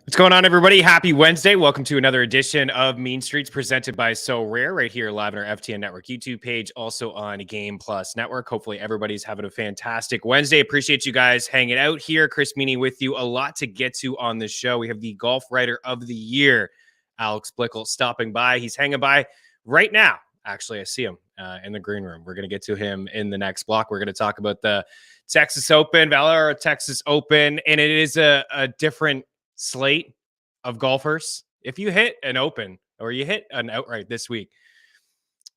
What's going on, everybody? Happy Wednesday. Welcome to another edition of Mean Streets presented by So Rare right here live on our FTN Network YouTube page, also on Game Plus Network. Hopefully everybody's having a fantastic Wednesday. Appreciate you guys hanging out here. Chris Meaney with you. A lot to get to on this show. We have the Golf Writer of the Year, Alex Blickle, stopping by. He's hanging by right now. Actually, I see him in the green room. We're going to get to him in the next block. We're going to talk about the Texas Open, Valero Texas Open, and it is a different slate of golfers. If you hit an Open or you hit an outright this week,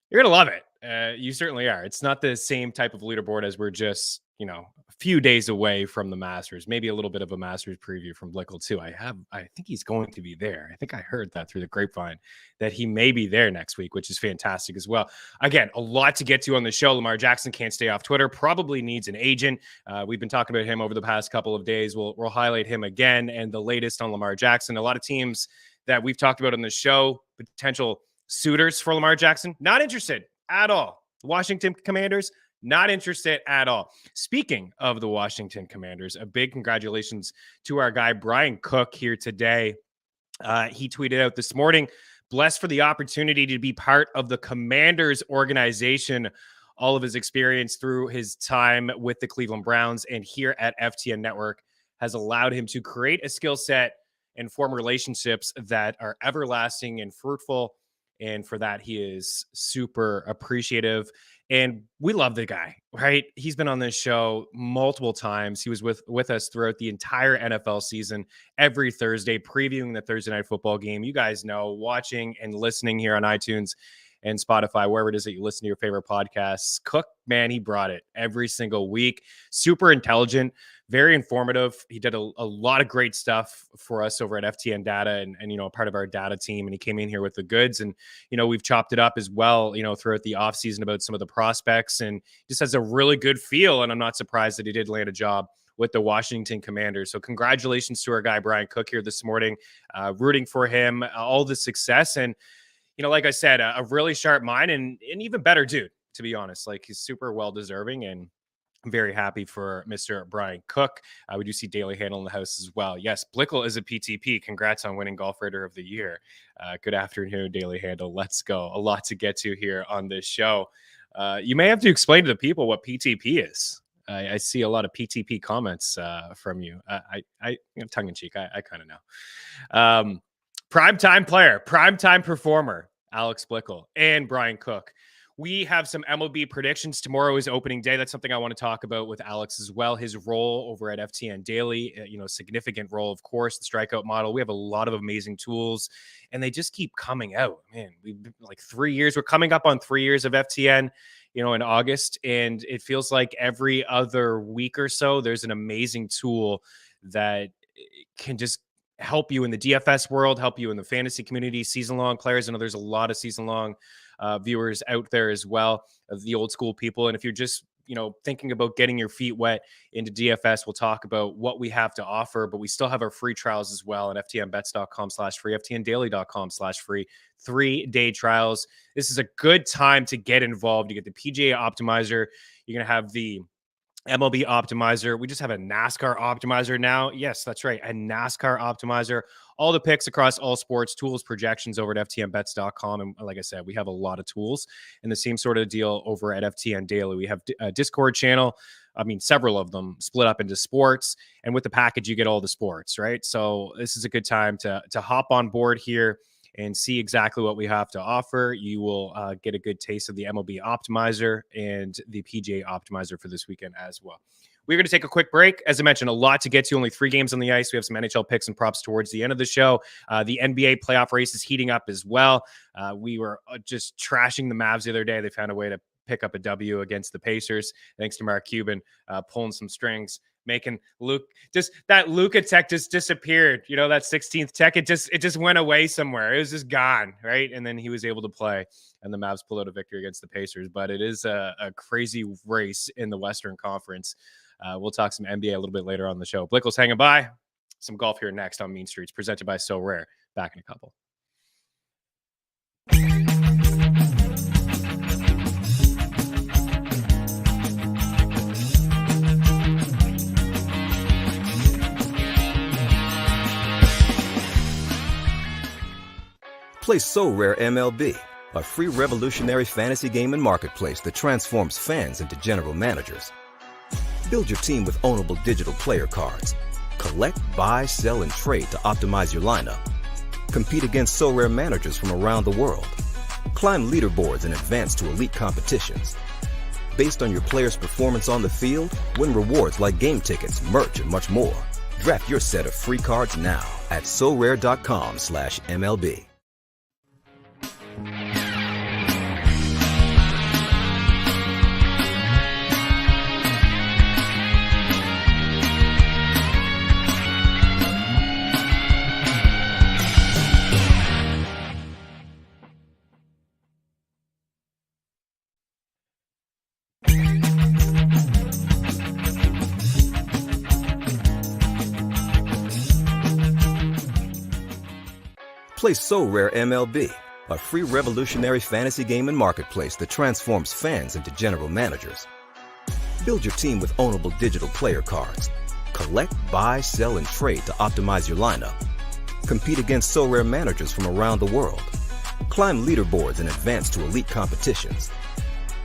you're going to love it. You certainly are. It's not the same type of leaderboard as we're just, a few days away from the Masters. Maybe a little bit of a Masters preview from Blickle too. I think he's going to be there. I think I heard that through the grapevine that he may be there next week, which is fantastic as well. Again, a lot to get to on the show. Lamar Jackson can't stay off Twitter, probably needs an agent. We've been talking about him over the past couple of days. We'll highlight him again and the latest on Lamar Jackson. A lot of teams that we've talked about on the show, potential suitors for Lamar Jackson, not interested at all. The Washington Commanders, not interested at all. Speaking of the Washington Commanders, a big congratulations to our guy, Brian Cook, here today. He tweeted out this morning, blessed for the opportunity to be part of the Commanders organization. All of his experience through his time with the Cleveland Browns and here at FTN Network has allowed him to create a skill set and form relationships that are everlasting and fruitful. And for that, he is super appreciative. And we love the guy, right? He's been on this show multiple times. He was with us throughout the entire NFL season, every Thursday, previewing the Thursday night football game. You guys know, watching and listening here on iTunes and Spotify, wherever it is that you listen to your favorite podcasts. Cook, man, he brought it every single week. Super intelligent, very informative. He did a lot of great stuff for us over at FTN Data and part of our data team. And he came in here with the goods. And, we've chopped it up as well, throughout the offseason about some of the prospects, and just has a really good feel. And I'm not surprised that he did land a job with the Washington Commanders. So congratulations to our guy, Brian Cook, here this morning, rooting for him, all the success. And, like I said, a really sharp mind and an even better dude, to be honest. Like, he's super well deserving, and I'm very happy for Mr. Brian Cook. We do see Daily Handle in the house as well. Yes, Blickle is a PTP. Congrats on winning Golf Writer of the Year. Good afternoon, Daily Handle. Let's go. A lot to get to here on this show. You may have to explain to the people what PTP is. I see a lot of PTP comments from you. I tongue in cheek. I kind of know. Primetime player, primetime performer, Alex Blickle and Brian Cook. We have some MLB predictions. Tomorrow is opening day. That's something I want to talk about with Alex as well. His role over at FTN Daily, significant role, of course, the strikeout model. We have a lot of amazing tools, and they just keep coming out. Man, we've been like 3 years. We're coming up on 3 years of FTN, in August, and it feels like every other week or so, there's an amazing tool that can just help you in the DFS world, help you in the fantasy community, season-long players. I know there's a lot of season-long viewers out there as well, of the old school people. And if you're just, thinking about getting your feet wet into DFS, we'll talk about what we have to offer, but we still have our free trials as well at ftnbets.com/free, ftndaily.com/free, 3-day trials. This is a good time to get involved. You get the PGA Optimizer. You're going to have the MLB Optimizer. We just have a NASCAR Optimizer now. Yes, that's right. A NASCAR Optimizer. All the picks across all sports, tools, projections over at ftnbets.com. And like I said, we have a lot of tools, and the same sort of deal over at FTN Daily. We have a Discord channel. Several of them split up into sports, and with the package, you get all the sports, right? So this is a good time to hop on board here and see exactly what we have to offer. You will get a good taste of the MLB Optimizer and the PGA Optimizer for this weekend as well. We're going to take a quick break. As I mentioned, a lot to get to, only 3 games on the ice. We have some NHL picks and props towards the end of the show. The NBA playoff race is heating up as well. We were just trashing the Mavs the other day. They found a way to pick up a W against the Pacers, thanks to Mark Cuban pulling some strings, making that Luka tech just disappeared. That 16th tech, it just went away somewhere. It was just gone, right? And then he was able to play, and the Mavs pulled out a victory against the Pacers. But it is a crazy race in the Western Conference. We'll talk some NBA a little bit later on the show. Blickle's hanging by. Some golf here next on Mean Streets, presented by So Rare. Back in a couple. Play So Rare MLB, a free revolutionary fantasy game and marketplace that transforms fans into general managers. Build your team with ownable digital player cards. Collect, buy, sell, and trade to optimize your lineup. Compete against So Rare managers from around the world. Climb leaderboards and advance to elite competitions. Based on your player's performance on the field, win rewards like game tickets, merch, and much more. Draft your set of free cards now at sorare.com/MLB. Play So Rare MLB, a free revolutionary fantasy game and marketplace that transforms fans into general managers. Build your team with ownable digital player cards. Collect, buy, sell, and trade to optimize your lineup. Compete against So Rare managers from around the world. Climb leaderboards and advance to elite competitions.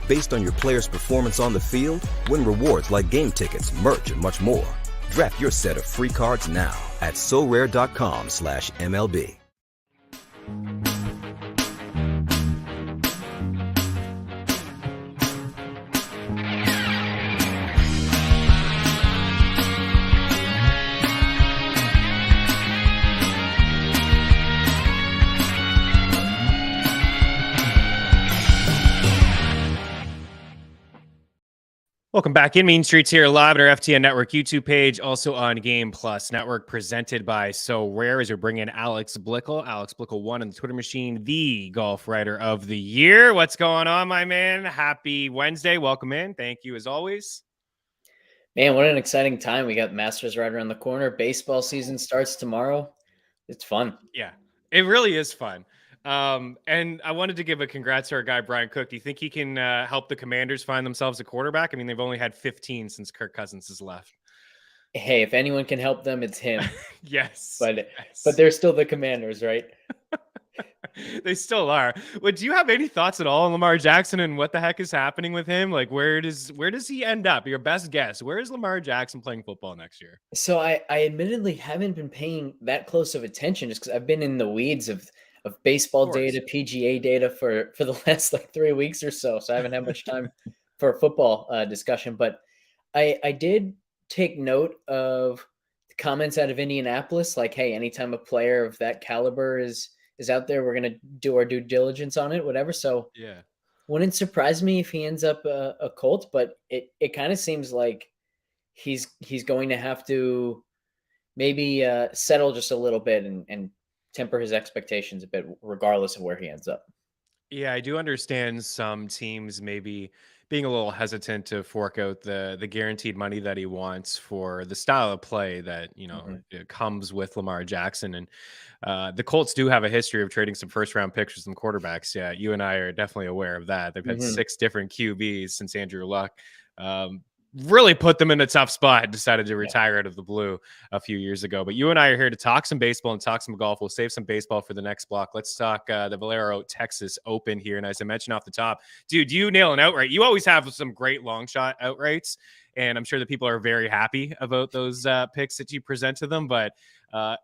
Based on your player's performance on the field, win rewards like game tickets, merch, and much more. Draft your set of free cards now at sorare.com/MLB. Welcome back in Mean Streets here live at our FTN Network YouTube page, also on Game Plus Network, presented by So Rare as we bring in Alex Blickle. Alex Blickle won on the Twitter machine, the golf writer of the year. What's going on, my man? Happy Wednesday. Welcome in. Thank you as always. Man, what an exciting time. We got Masters right around the corner. Baseball season starts tomorrow. It's fun. Yeah, it really is fun. And I wanted to give a congrats to our guy, Brian Cook. Do you think he can help the Commanders find themselves a quarterback? I mean, they've only had 15 since Kirk Cousins has left. Hey, if anyone can help them, it's him. Yes. But they're still the Commanders, right? They still are. But do you have any thoughts at all on Lamar Jackson and what the heck is happening with him? Like, where does he end up? Your best guess. Where is Lamar Jackson playing football next year? So I admittedly haven't been paying that close of attention just because I've been in the weeds of baseball data, PGA data for the last like 3 weeks or so. So I haven't had much time for a football discussion. But I did take note of the comments out of Indianapolis, like, hey, anytime a player of that caliber is out there, we're going to do our due diligence on it, whatever. So yeah, wouldn't surprise me if he ends up a Colt, but it kind of seems like he's going to have to maybe settle just a little bit and temper his expectations a bit, regardless of where he ends up. Yeah, I do understand some teams maybe being a little hesitant to fork out the guaranteed money that he wants for the style of play that, it comes with Lamar Jackson. And the Colts do have a history of trading some first round picks for some quarterbacks. Yeah, you and I are definitely aware of that. They've had 6 different QBs since Andrew Luck. Really put them in a tough spot, decided to retire out of the blue a few years ago. But you and I are here to talk some baseball and talk some golf. We'll save some baseball for the next block. Let's talk the Valero Texas Open here. And as I mentioned off the top, dude, you nail an outright. You always have some great long shot outrights. And I'm sure that people are very happy about those picks that you present to them. But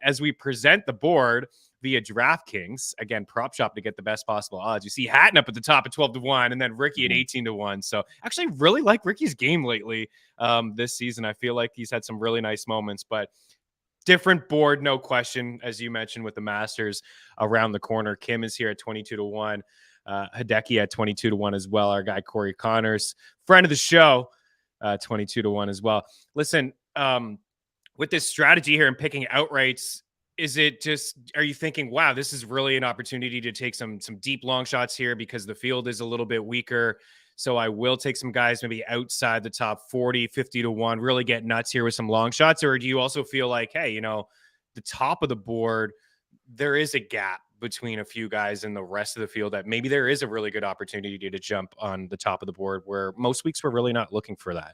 as we present the board via DraftKings, again, prop shop to get the best possible odds. You see Hatton up at the top at 12-1 and then Ricky at 18-1. So actually really like Ricky's game lately this season. I feel like he's had some really nice moments, but different board, no question, as you mentioned, with the Masters around the corner. Kim is here at 22-1. Hideki at 22-1 as well. Our guy Corey Connors, friend of the show, 22-1 as well. Listen, with this strategy here and picking outrights, is it just, are you thinking, wow, this is really an opportunity to take some deep long shots here because the field is a little bit weaker? So I will take some guys maybe outside the top 40, 50-1, really get nuts here with some long shots? Or do you also feel like, hey, the top of the board, there is a gap between a few guys and the rest of the field that maybe there is a really good opportunity to jump on the top of the board where most weeks we're really not looking for that?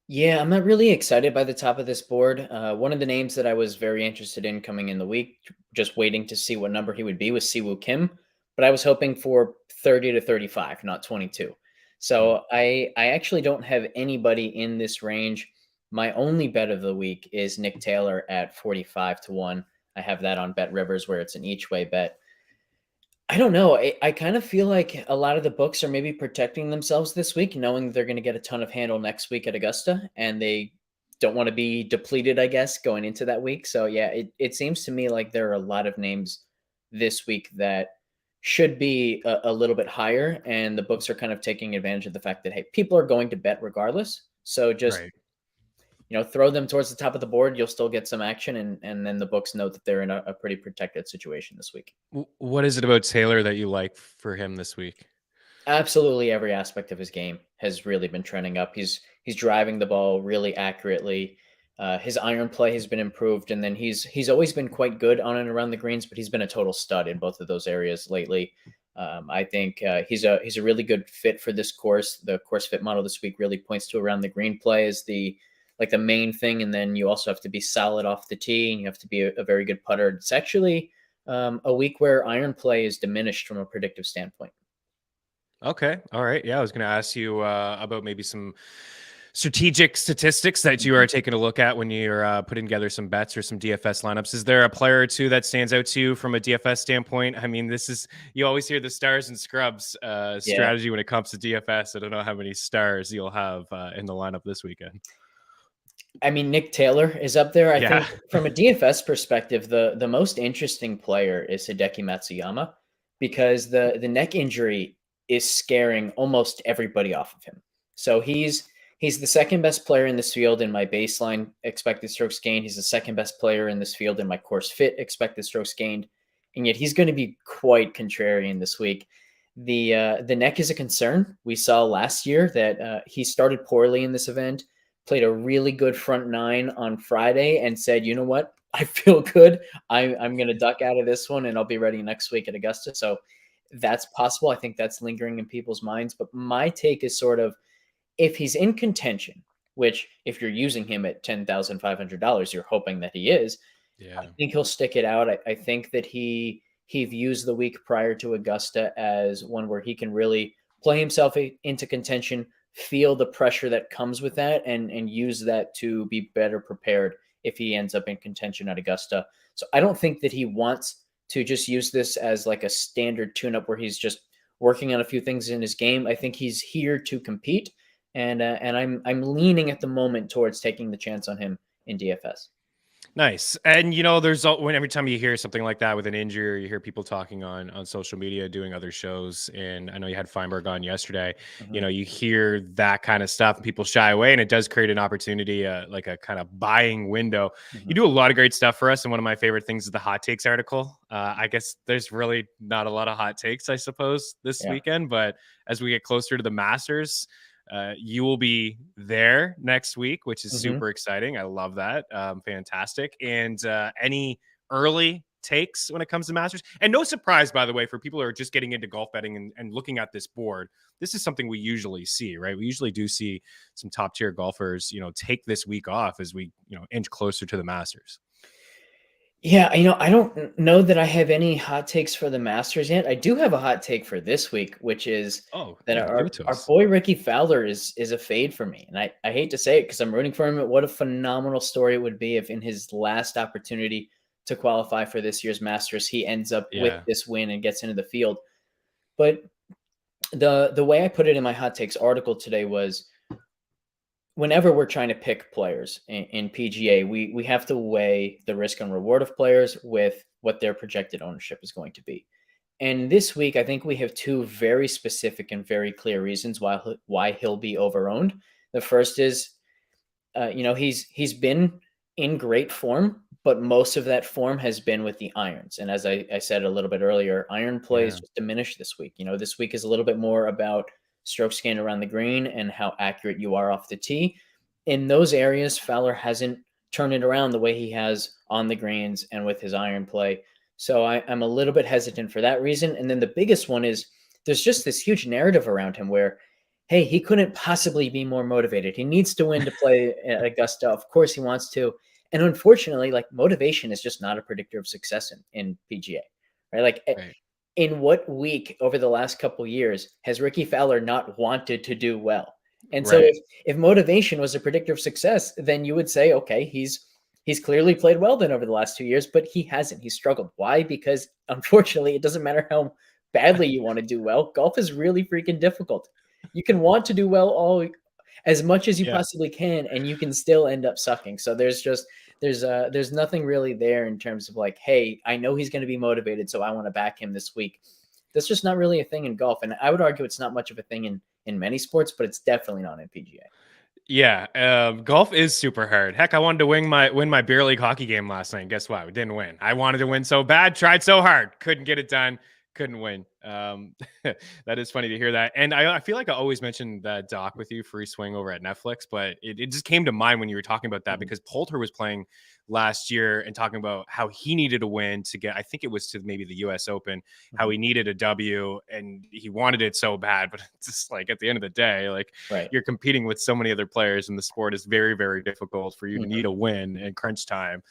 Yeah, I'm not really excited by the top of this board. One of the names that I was very interested in coming in the week, just waiting to see what number he would be, was Siwoo Kim, but I was hoping for 30 to 35, not 22. Mm, So I actually don't have anybody in this range. My only bet of the week is Nick Taylor at 45 to 1. I have that on Bet Rivers where it's an each way bet. I don't know. I kind of feel like a lot of the books are maybe protecting themselves this week, knowing they're going to get a ton of handle next week at Augusta, and they don't want to be depleted, I guess, going into that week. So yeah, it seems to me like there are a lot of names this week that should be a little bit higher, and the books are kind of taking advantage of the fact that hey, people are going to bet regardless. So just right. throw them towards the top of the board. You'll still get some action, and then the books know that they're in a pretty protected situation this week. What is it about Taylor that you like for him this week? Absolutely every aspect of his game has really been trending up. He's driving the ball really accurately. His iron play has been improved, and then he's always been quite good on and around the greens, but he's been a total stud in both of those areas lately. I think he's a really good fit for this course. The course fit model this week really points to around the green play as the main thing, and then you also have to be solid off the tee, and you have to be a very good putter. It's actually a week where iron play is diminished from a predictive standpoint. Okay. All right. Yeah, I was going to ask you about maybe some strategic statistics that you are taking a look at when you're putting together some bets or some DFS lineups. Is there a player or two that stands out to you from a DFS standpoint? I mean, this is, you always hear the stars and scrubs Yeah. strategy when it comes to DFS. I don't know how many stars you'll have in the lineup this weekend. I mean, Nick Taylor is up there. I Yeah. think from a DFS perspective, the most interesting player is Hideki Matsuyama because the neck injury is scaring almost everybody off of him. So he's the second best player in this field in my baseline expected strokes gained. He's the second best player in this field in my course fit expected strokes gained, and yet he's going to be quite contrarian this week. The neck is a concern. We saw last year that he started poorly in this event, played a really good front nine on Friday, and said, you know what? I feel good. I'm going to duck out of this one, and I'll be ready next week at Augusta. So that's possible. I think that's lingering in people's minds. But my take is sort of if he's in contention, which if you're using him at $10,500, you're hoping that he is. I Yeah. think he'll stick it out. I think that he views the week prior to Augusta as one where he can really play himself into contention, feel the pressure that comes with that, and use that to be better prepared if he ends up in contention at Augusta. So I don't think that he wants to just use this as like a standard tune-up where he's just working on a few things in his game. I think he's here to compete, and I'm leaning at the moment towards taking the chance on him in DFS. Nice. And there's when every time you hear something like that with an injury, or you hear people talking on social media, doing other shows, and I know you had Feinberg on yesterday, Mhm. you hear that kind of stuff and people shy away, and it does create an opportunity, like a kind of buying window. You Mhm. do a lot of great stuff for us, and one of my favorite things is the hot takes article. I guess there's really not a lot of hot takes, I suppose, this Yeah. weekend, but as we get closer to the Masters, you will be there next week, which is Mhm. super exciting. I love that. Fantastic. And any early takes when it comes to Masters? And no surprise, by the way, for people who are just getting into golf betting and looking at this board, this is something we usually see, right? We usually do see some top tier golfers, take this week off as we, inch closer to the Masters. Yeah, I don't know that I have any hot takes for the Masters yet. I do have a hot take for this week, which is Oh, that yeah. Give our it to our us. boy Ricky Fowler is a fade for me. And I hate to say it because I'm rooting for him. What a phenomenal story it would be if in his last opportunity to qualify for this year's Masters, he ends up with Yeah. this win and gets into the field. But the way I put it in my hot takes article today was whenever we're trying to pick players in PGA, we have to weigh the risk and reward of players with what their projected ownership is going to be. And this week, I think we have two very specific and very clear reasons why he'll be overowned. The first is, he's been in great form, but most of that form has been with the irons. And as I said a little bit earlier, iron play is Yeah. just diminished this week. This week is a little bit more about strokes gained around the green and how accurate you are off the tee. In those areas, Fowler hasn't turned it around the way he has on the greens and with his iron play. So I'm a little bit hesitant for that reason. And then the biggest one is there's just this huge narrative around him where hey, he couldn't possibly be more motivated. He needs to win to play at Augusta. Of course he wants to. And unfortunately, like motivation is just not a predictor of success in PGA, right? Like Right. in what week over the last couple years has Ricky Fowler not wanted to do well? And so Right. if motivation was a predictor of success, then you would say, okay, he's clearly played well then over the last 2 years, but he hasn't. He's struggled. Why? Because unfortunately, it doesn't matter how badly you want to do well. Golf is really freaking difficult. You can want to do well all as much as you Yeah. possibly can, and you can still end up sucking. So there's nothing really there in terms of like, hey, I know he's going to be motivated, so I want to back him this week. That's just not really a thing in golf, and I would argue it's not much of a thing in many sports, but it's definitely not in PGA. Yeah, golf is super hard. Heck, I wanted to win my beer league hockey game last night. Guess what? We didn't win. I wanted to win so bad, tried so hard, couldn't get it done, couldn't win. That is funny to hear that. And I feel like I always mention that doc with you, Free Swing, over at Netflix, but it just came to mind when you were talking about that because Poulter was playing last year and talking about how he needed a win to get, I think it was to maybe the US Open, how he needed a W and he wanted it so bad, but it's just like at the end of the day, like Right. you're competing with so many other players and the sport is very, very difficult for you to Mhm. need a win in crunch time.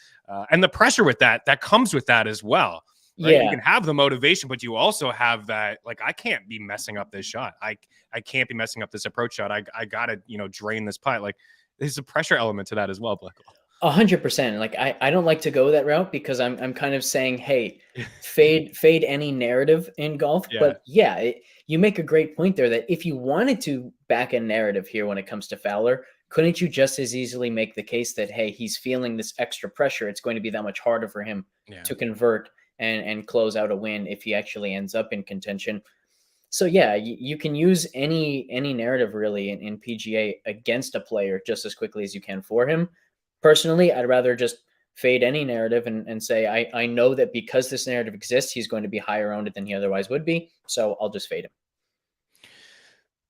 And the pressure with that comes with that as well. Right. You Yeah. can have the motivation, but you also have that, like, I can't be messing up this shot. I can't be messing up this approach shot. I gotta, drain this putt. Like there's a pressure element to that as well, Blickle. 100%. Like I don't like to go that route because I'm kind of saying, hey, fade any narrative in golf. Yeah. But yeah, you make a great point there that if you wanted to back a narrative here when it comes to Fowler, couldn't you just as easily make the case that hey, he's feeling this extra pressure? It's going to be that much harder for him Yeah. to convert and close out a win if he actually ends up in contention. So yeah, you can use any narrative really in PGA against a player just as quickly as you can for him. Personally, I'd rather just fade any narrative and say I know that because this narrative exists, he's going to be higher owned than he otherwise would be. So I'll just fade him.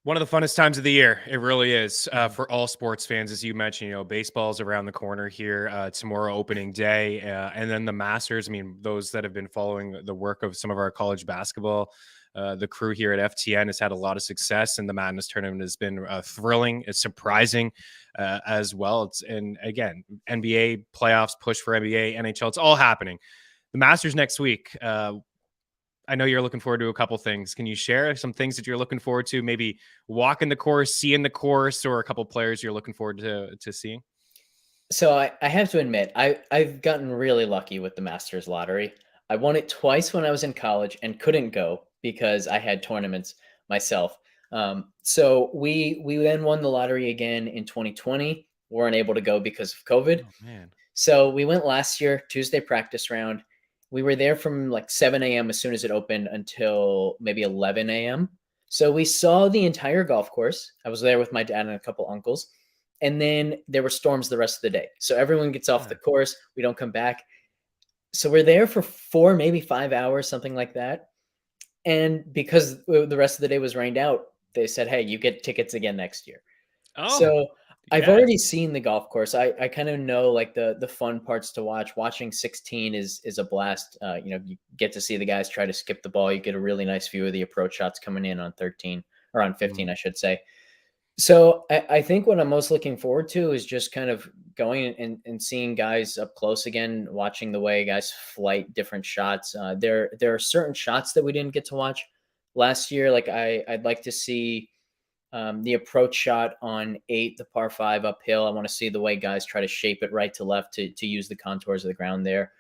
One of the funnest times of the year. It really is for all sports fans, as you mentioned. Baseball's around the corner here. Tomorrow, opening day, and then the Masters. I mean, those that have been following the work of some of our college basketball, the crew here at FTN has had a lot of success, and the Madness tournament has been thrilling. It's surprising as well. And again, NBA playoffs, push for NBA, NHL. It's all happening. The Masters next week. I know you're looking forward to a couple things. Can you share some things that you're looking forward to? Maybe walking the course, seeing the course, or a couple players you're looking forward to seeing? So I have to admit, I've gotten really lucky with the Masters lottery. I won it twice when I was in college and couldn't go because I had tournaments myself. So we then won the lottery again in 2020. Weren't able to go because of COVID. Oh man. So we went last year, Tuesday practice round. We were there from like 7 a.m. as soon as it opened until maybe 11 a.m. So we saw the entire golf course. I was there with my dad and a couple uncles. And then there were storms the rest of the day. So everyone gets off the course. We don't come back. So we're there for 4, maybe 5 hours, something like that. And because the rest of the day was rained out, they said, hey, you get tickets again next year. Oh, So I've yes. already seen the golf course. I kind of know like the fun parts to watch. Watching 16 is a blast. You get to see the guys try to skip the ball. You get a really nice view of the approach shots coming in on 13 or on 15, I should say. So I think what I'm most looking forward to is just kind of going and seeing guys up close again, watching the way guys flight different shots. There are certain shots that we didn't get to watch last year. Like I'd like to see the approach shot on 8, the par 5 uphill. I want to see the way guys try to shape it right to left to use the contours of the ground there.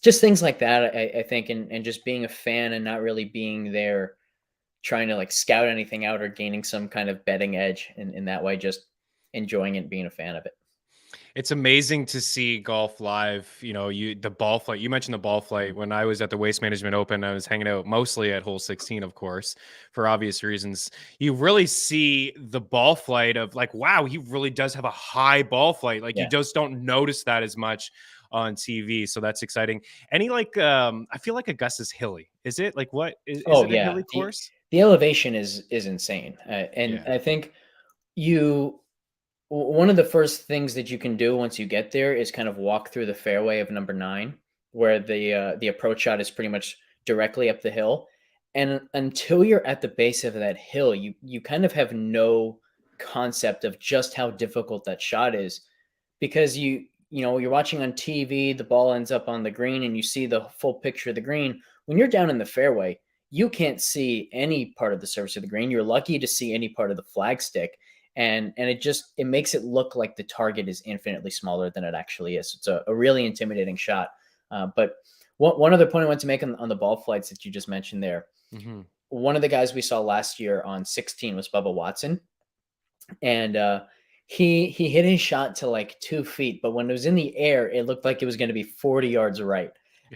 Just things like that, I think, and just being a fan and not really being there trying to like scout anything out or gaining some kind of betting edge in that way, just enjoying it and being a fan of it. It's amazing to see golf live. The ball flight. You mentioned the ball flight. When I was at the Waste Management Open, I was hanging out mostly at hole 16, of course, for obvious reasons. You really see the ball flight of like, wow, he really does have a high ball flight. Like you just don't notice that as much on TV. So that's exciting. Any like, I feel like Augusta's hilly. Is it like what is it a hilly course? The elevation is insane, and I think one of the first things that you can do once you get there is kind of walk through the fairway of number 9, where the approach shot is pretty much directly up the hill. And until you're at the base of that hill, you kind of have no concept of just how difficult that shot is, because you're watching on TV, the ball ends up on the green and you see the full picture of the green. When you're down in the fairway, you can't see any part of the surface of the green. You're lucky to see any part of the flagstick. And it makes it look like the target is infinitely smaller than it actually is. It's a really intimidating shot. But one other point I want to make on the ball flights that you just mentioned there. Mm-hmm. One of the guys we saw last year on 16 was Bubba Watson. And he hit his shot to like 2 feet, but when it was in the air, it looked like it was going to be 40 yards right.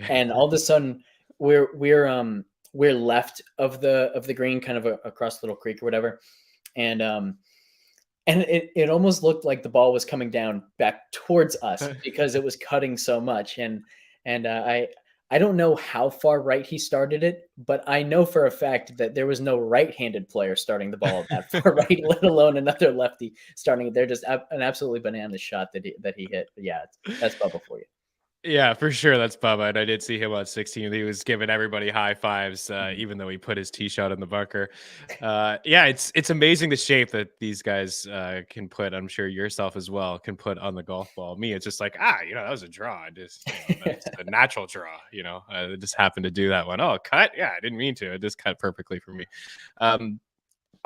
And all of a sudden we're left of the green, kind of across Little Creek or whatever. And it almost looked like the ball was coming down back towards us because it was cutting so much. And I don't know how far right he started it, but I know for a fact that there was no right-handed player starting the ball that far right, let alone another lefty starting it. They're just an absolutely bananas shot that he hit. But yeah, that's Bubba for you. Yeah, for sure. That's Bubba. And I did see him on 16. He was giving everybody high fives, even though he put his tee shot in the bunker. Yeah, it's amazing the shape that these guys can put. I'm sure yourself as well can put on the golf ball. Me, it's just like, that was a draw. Just that's a natural draw. I just happened to do that one. Oh, cut. Yeah, I didn't mean to. It just cut perfectly for me.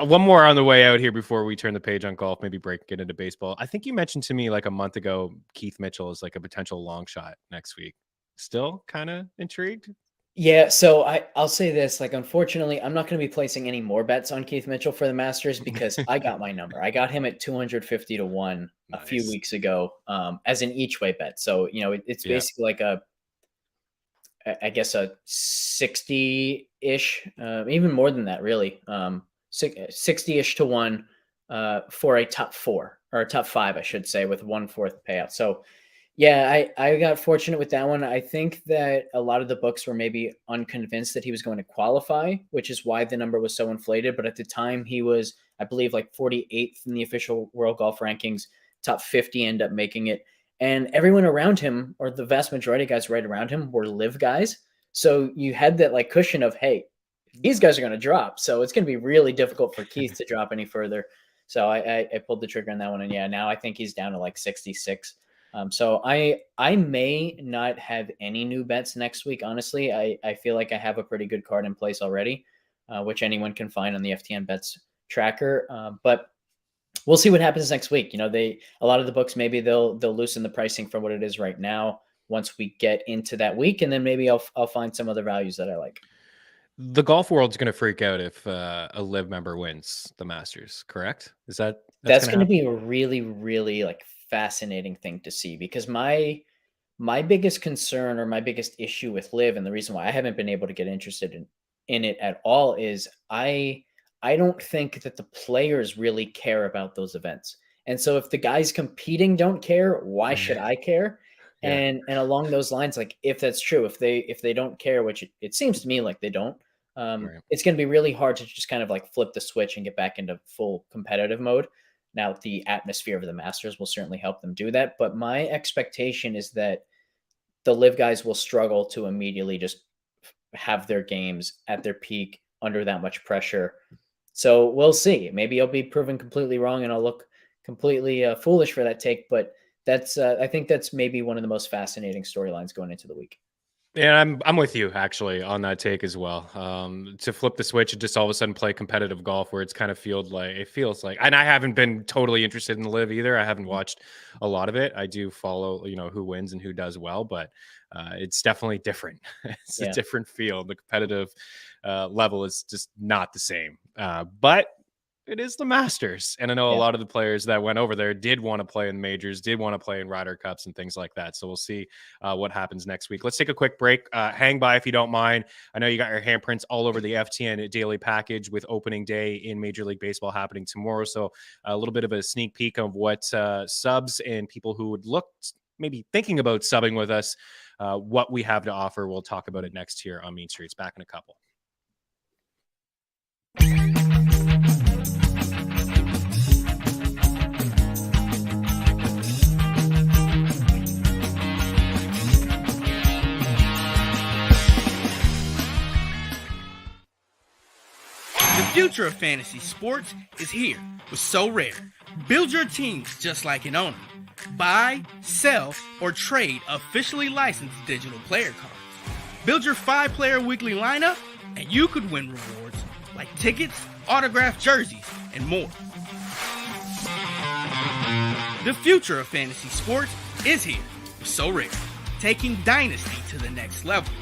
One more on the way out here before we turn the page on golf, maybe get into baseball. I think you mentioned to me like a month ago, Keith Mitchell is like a potential long shot next week. Still kind of intrigued? Yeah, so I'll say this, like, unfortunately, I'm not going to be placing any more bets on Keith Mitchell for the Masters because I got my number. I got him at 250 to 1 a few weeks ago as an each way bet. So, it's basically like I guess a 60-ish, even more than that, really. 60-ish to 1 for a top 4 or a top 5, I should say, with 1/4 payout. So yeah, I got fortunate with that one. I think that a lot of the books were maybe unconvinced that he was going to qualify, which is why the number was so inflated. But at the time he was, I believe, like 48th in the official world golf rankings, top 50 end up making it. And everyone around him, or the vast majority of guys right around him, were live guys. So you had that like cushion of, hey, these guys are going to drop. So it's going to be really difficult for Keith to drop any further. So I pulled the trigger on that one. And yeah, now I think he's down to like 66. So I may not have any new bets next week. Honestly, I feel like I have a pretty good card in place already, which anyone can find on the FTN bets tracker. But we'll see what happens next week. A lot of the books, maybe they'll loosen the pricing for what it is right now once we get into that week. And then maybe I'll find some other values that I like. The golf world's going to freak out if a live member wins the Masters, correct? That's going to be a really, really like fascinating thing to see, because my biggest concern or my biggest issue with live, and the reason why I haven't been able to get interested in it at all, is I don't think that the players really care about those events. And so if the guys competing don't care, why should I care? Yeah. And along those lines, like if that's true, if they don't care, which it seems to me like they don't, right, it's going to be really hard to just kind of like flip the switch and get back into full competitive mode. Now, the atmosphere of the Masters will certainly help them do that. But my expectation is that the live guys will struggle to immediately just have their games at their peak under that much pressure. So we'll see. Maybe I'll be proven completely wrong and I'll look completely foolish for that take. But that's I think that's maybe one of the most fascinating storylines going into the week. Yeah, I'm with you actually on that take as well. To flip the switch and just all of a sudden play competitive golf, where it's kind of feels like, and I haven't been totally interested in the live either. I haven't watched a lot of it. I do follow, who wins and who does well, but it's definitely different. It's a different feel. The competitive level is just not the same. But it is the Masters. And I know a lot of the players that went over there did want to play in majors, did want to play in Ryder Cups and things like that. So we'll see what happens next week. Let's take a quick break. Hang by if you don't mind. I know you got your handprints all over the FTN daily package with opening day in Major League Baseball happening tomorrow. So a little bit of a sneak peek of what subs and people who would look maybe thinking about subbing with us, what we have to offer. We'll talk about it next here on Mean Streets. Back in a couple. future of fantasy sports is here with So Rare. Build your teams just like an owner. Buy, sell, or trade officially licensed digital player cards. Build your 5-player weekly lineup, and you could win rewards like tickets, autographed jerseys, and more. The future of fantasy sports is here with So Rare, taking Dynasty to the next level.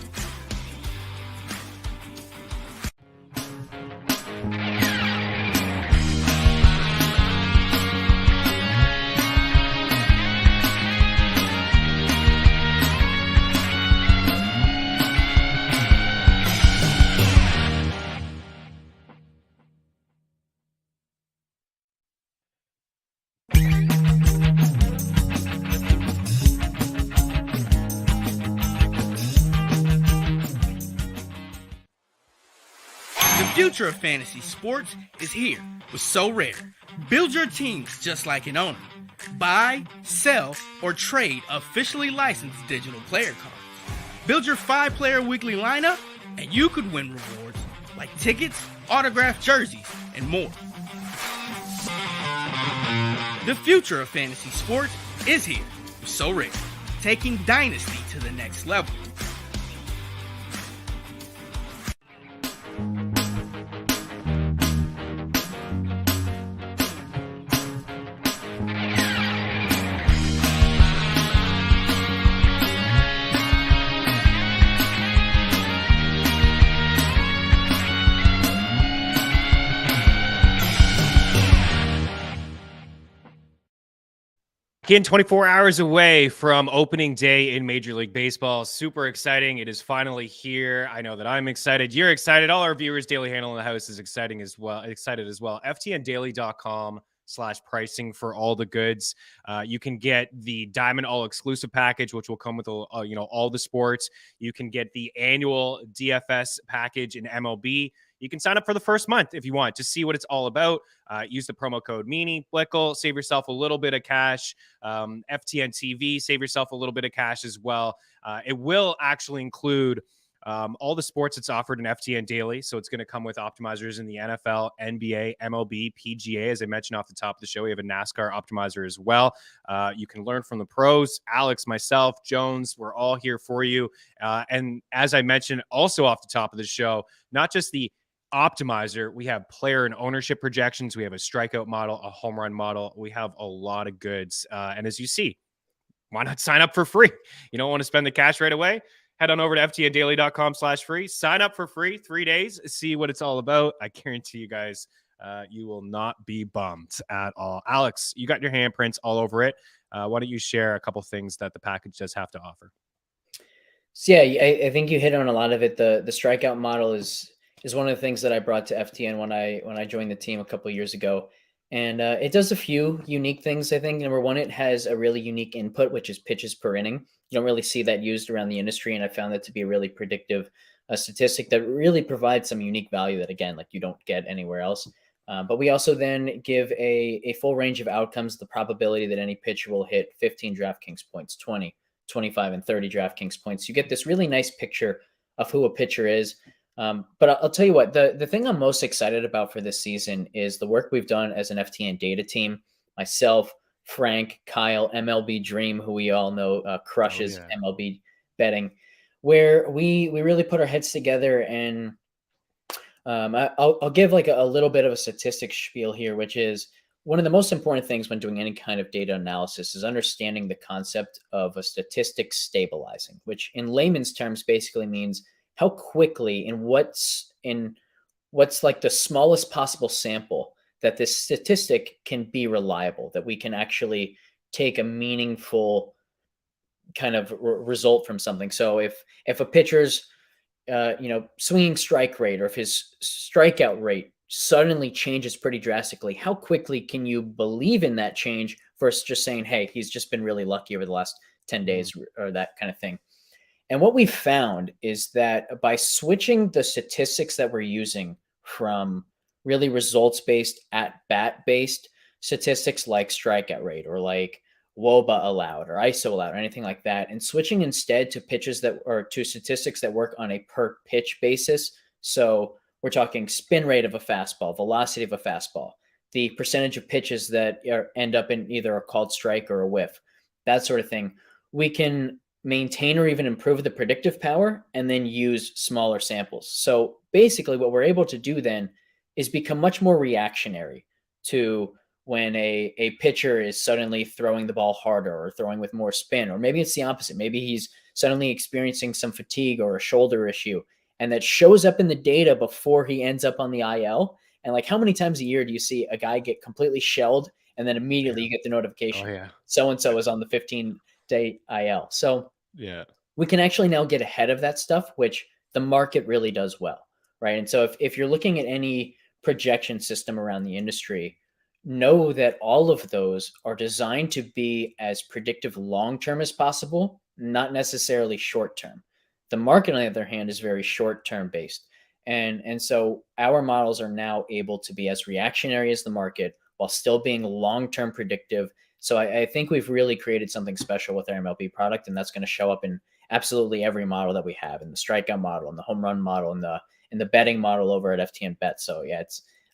The future of fantasy sports is here with So Rare. Build your teams just like an owner. Buy, sell, or trade officially licensed digital player cards. Build your 5-player weekly lineup, and you could win rewards like tickets, autographed jerseys, and more. The future of fantasy sports is here with So Rare, taking Dynasty to the next level. Again, 24 hours away from opening day in Major League Baseball. Super exciting. It is finally here. I know that I'm excited. You're excited. All our viewers, Daily Handle in the house is excited as well. FTNdaily.com/pricing for all the goods. You can get the Diamond All Exclusive package, which will come with all the sports. You can get the annual DFS package in MLB. You can sign up for the first month if you want to see what it's all about. Use the promo code Meaney, Blickle, save yourself a little bit of cash. FTN TV, save yourself a little bit of cash as well. It will actually include all the sports that's offered in FTN Daily. So it's going to come with optimizers in the NFL, NBA, MLB, PGA. As I mentioned off the top of the show, we have a NASCAR optimizer as well. You can learn from the pros. Alex, myself, Jones, we're all here for you. And as I mentioned also off the top of the show, not just the optimizer, we have player and ownership projections. We have a strikeout model, a home run model. We have a lot of goods. And as you see, why not sign up for free? You don't want to spend the cash right away? Head on over to ftndaily.com/free. Sign up for free, 3 days. See what it's all about. I guarantee you guys, you will not be bummed at all. Alex, you got your handprints all over it. Why don't you share a couple things that the package does have to offer? So yeah, I think you hit on a lot of it. The strikeout model is one of the things that I brought to FTN when I joined the team a couple of years ago. And it does a few unique things, I think. Number one, it has a really unique input, which is pitches per inning. You don't really see that used around the industry, and I found that to be a really predictive statistic that really provides some unique value that, again, like you don't get anywhere else. But we also then give a full range of outcomes, the probability that any pitcher will hit 15 DraftKings points, 20, 25, and 30 DraftKings points. You get this really nice picture of who a pitcher is. But I'll tell you what, the thing I'm most excited about for this season is the work we've done as an FTN data team. Myself, Frank, Kyle, MLB Dream, who we all know crushes MLB betting, where we really put our heads together. And I'll give like a little bit of a statistic spiel here, which is one of the most important things when doing any kind of data analysis is understanding the concept of a statistic stabilizing, which in layman's terms basically means how quickly and what's like the smallest possible sample that this statistic can be reliable, that we can actually take a meaningful kind of result from something. So if a pitcher's swinging strike rate, or if his strikeout rate suddenly changes pretty drastically, how quickly can you believe in that change versus just saying, hey, he's just been really lucky over the last 10 days or that kind of thing. And what we found is that by switching the statistics that we're using from really results-based, at-bat-based statistics like strikeout rate or like WOBA allowed or ISO allowed or anything like that, and switching instead to to statistics that work on a per pitch basis. So We're talking spin rate of a fastball, velocity of a fastball, the percentage of pitches that end up in either a called strike or a whiff, that sort of thing. We can maintain or even improve the predictive power and then use smaller samples. So basically what we're able to do then is become much more reactionary to when a pitcher is suddenly throwing the ball harder or throwing with more spin, or maybe it's the opposite. Maybe he's suddenly experiencing some fatigue or a shoulder issue, and that shows up in the data before he ends up on the IL. And like, how many times a year do you see a guy get completely shelled and then immediately you get the notification, so-and-so is on the 15-day IL. So we can actually now get ahead of that stuff, which the market really does well, right? And so if you're looking at any projection system around the industry, know that all of those are designed to be as predictive long-term as possible, not necessarily short-term. The market, on the other hand, is very short-term based. And so our models are now able to be as reactionary as the market while still being long-term predictive. So I think we've really created something special with our MLB product, and that's going to show up in absolutely every model that we have, in the strikeout model, in the home run model, in the betting model over at FTN Bet. So yeah,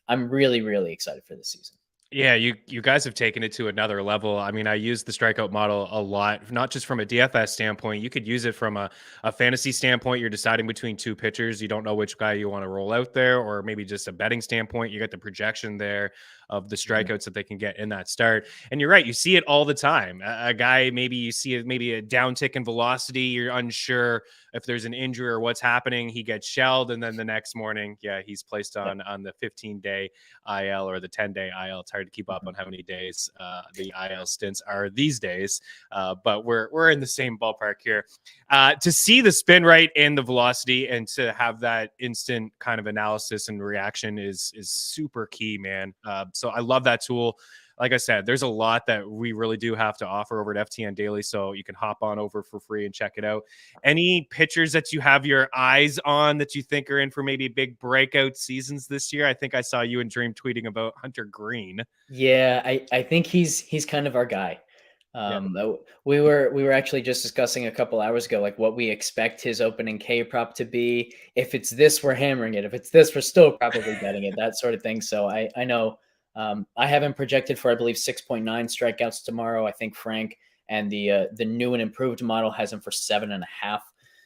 I'm really, really excited for this season. Yeah, you guys have taken it to another level. I mean, I use the strikeout model a lot, not just from a DFS standpoint. You could use it from a fantasy standpoint. You're deciding between two pitchers. You don't know which guy you want to roll out there, or maybe just a betting standpoint. You get the projection there of the strikeouts that they can get in that start. And you're right, you see it all the time. A guy, maybe you see maybe a downtick in velocity. You're unsure if there's an injury or what's happening. He gets shelled, and then the next morning, he's placed on the 15-day IL or the 10-day IL. It's hard to keep up on how many days the IL stints are these days, but we're in the same ballpark here. To see the spin rate and the velocity and to have that instant kind of analysis and reaction is super key, man. So I love that tool. Like I said, there's a lot that we really do have to offer over at FTN Daily, so you can hop on over for free and check it out. Any pitchers that you have your eyes on that you think are in for maybe big breakout seasons this year? I think I saw you and Dream tweeting about Hunter Green. Yeah, I think he's kind of our guy. We were actually just discussing a couple hours ago, like what we expect his opening K prop to be. If it's this, we're hammering it. If it's this, we're still probably betting it, that sort of thing. So I know I have him projected for, I believe, 6.9 strikeouts tomorrow. I think Frank and the new and improved model has him for 7.5.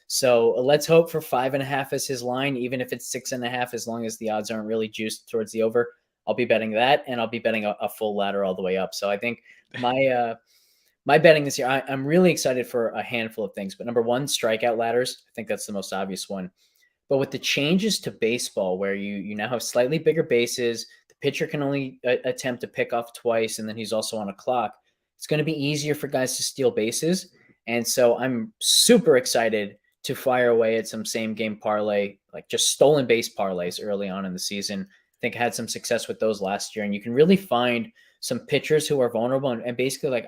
So let's hope for 5.5 as his line, even if it's 6.5, as long as the odds aren't really juiced towards the over. I'll be betting that, and I'll be betting a full ladder all the way up. So I think my betting this year, I'm really excited for a handful of things. But number one, strikeout ladders. I think that's the most obvious one. But with the changes to baseball, where you now have slightly bigger bases, the pitcher can only attempt to pick off twice, and then he's also on a clock. It's going to be easier for guys to steal bases. And so I'm super excited to fire away at some same game parlay, like just stolen base parlays early on in the season. I think I had some success with those last year. And you can really find some pitchers who are vulnerable. And basically,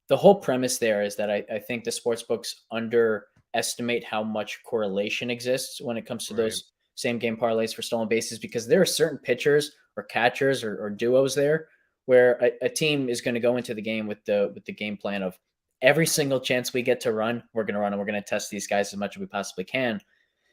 the whole premise there is that I think the sports books underestimate how much correlation exists when it comes to those same game parlays for stolen bases, because there are certain pitchers or catchers or duos there where a team is going to go into the game with the game plan of every single chance we get to run, we're going to run, and we're going to test these guys as much as we possibly can.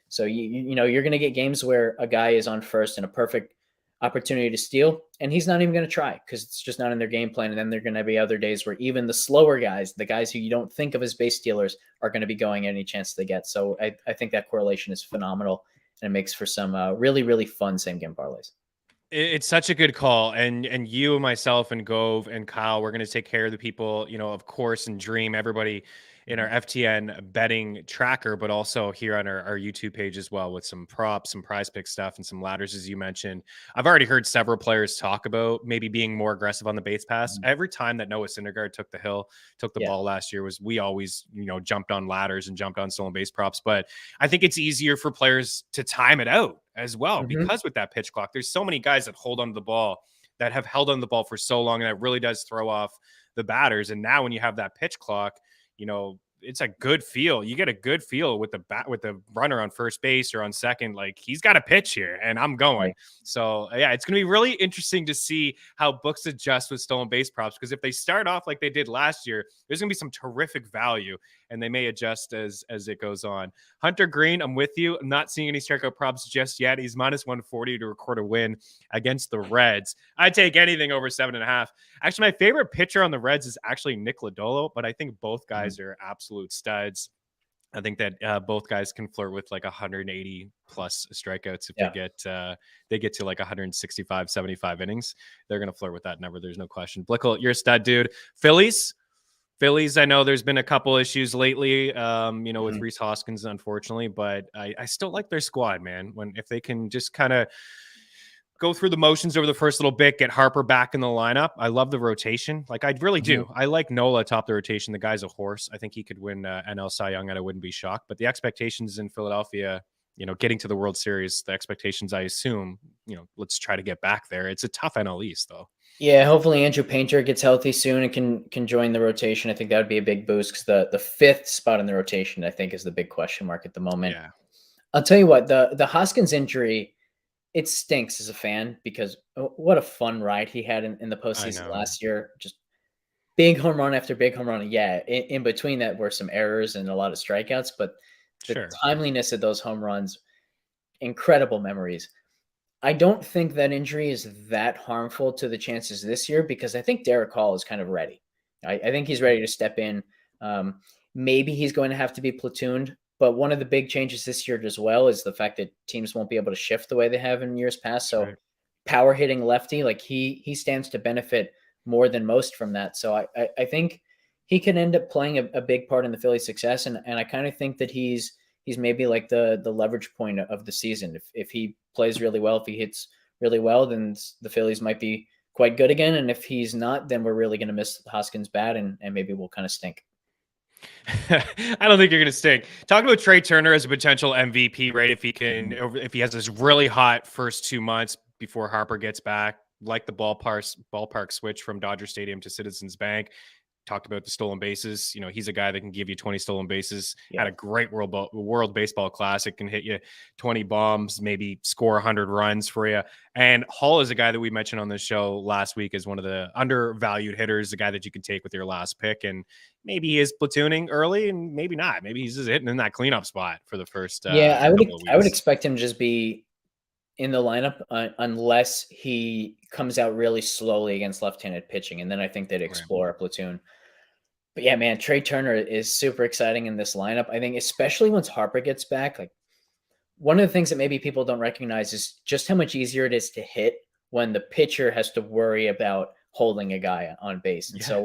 So you know, you're going to get games where a guy is on first and a perfect opportunity to steal, and he's not even going to try because it's just not in their game plan. And then there are going to be other days where even the slower guys, the guys who you don't think of as base stealers, are going to be going any chance they get. So I think that correlation is phenomenal, and it makes for some really, really fun same game parlays. It's such a good call. And you and myself and Gove and Kyle, we're going to take care of the people, you know, of course, and Dream, everybody in our FTN betting tracker, but also here on our YouTube page as well, with some props, some prize pick stuff, and some ladders, as you mentioned. I've already heard several players talk about maybe being more aggressive on the base pass. Every time that Noah Syndergaard took the ball last year, we always, you know, jumped on ladders and jumped on stolen base props. But I think it's easier for players to time it out as well, because with that pitch clock, there's so many guys that hold onto the ball, that have held on the ball for so long, and that really does throw off the batters. And now when you have that pitch clock, you know, it's a good feel. You get a good feel with the runner on first base or on second. Like, he's got a pitch here, and I'm going. Right. So yeah, it's going to be really interesting to see how books adjust with stolen base props, because if they start off like they did last year, there's going to be some terrific value, and they may adjust as it goes on. Hunter Green, I'm with you. I'm not seeing any strikeout props just yet. He's minus 140 to record a win against the Reds. I'd take anything over 7.5. Actually, my favorite pitcher on the Reds is actually Nick Lodolo, but I think both guys are absolute studs. I think that both guys can flirt with like 180 plus strikeouts if they get to like 165, 75 innings. They're going to flirt with that number. There's no question. Blickle, you're a stud, dude. Phillies, I know there's been a couple issues lately, with Rhys Hoskins, unfortunately, but I still like their squad, man. If they can just kind of go through the motions over the first little bit, get Harper back in the lineup. I love the rotation. Like, I really do. I like Nola atop the rotation. The guy's a horse. I think he could win NL Cy Young, and I wouldn't be shocked. But the expectations in Philadelphia, getting to the World Series, the expectations, I assume, let's try to get back there. It's a tough NL East, though. Yeah, hopefully Andrew Painter gets healthy soon and can join the rotation. I think that would be a big boost, because the fifth spot in the rotation, I think, is the big question mark at the moment. Yeah. I'll tell you what, the Hoskins injury, it stinks as a fan, because what a fun ride he had in the postseason last year. Just big home run after big home run. Yeah, in between that were some errors and a lot of strikeouts, but the timeliness of those home runs, incredible memories. I don't think that injury is that harmful to the chances this year, because I think Derek Hall is kind of ready. I think he's ready to step in. Maybe he's going to have to be platooned, but one of the big changes this year as well is the fact that teams won't be able to shift the way they have in years past. So power hitting lefty, like he stands to benefit more than most from that. So I think he can end up playing a big part in the Phillies' success. And I kind of think that he's maybe like the leverage point of the season. If he plays really well, if he hits really well, then the Phillies might be quite good again. And if he's not, then we're really going to miss Hoskins bad, and maybe we'll kind of stink. I don't think you're going to stink. Talking about Trey Turner as a potential MVP, right? If he has this really hot first 2 months before Harper gets back, like the ballpark switch from Dodger Stadium to Citizens Bank. Talked about the stolen bases. He's a guy that can give you 20 stolen bases. Had a great World Baseball Classic, can hit you 20 bombs, maybe score 100 runs for you. And Hall is a guy that we mentioned on the show last week as one of the undervalued hitters, the guy that you can take with your last pick. And maybe he is platooning early, and maybe not. Maybe he's just hitting in that cleanup spot for the first. I would expect him to just be in the lineup unless he comes out really slowly against left-handed pitching, and then I think they'd explore a platoon. But yeah, man, Trey Turner is super exciting in this lineup. I think especially once Harper gets back, like one of the things that maybe people don't recognize is just how much easier it is to hit when the pitcher has to worry about holding a guy on base. And so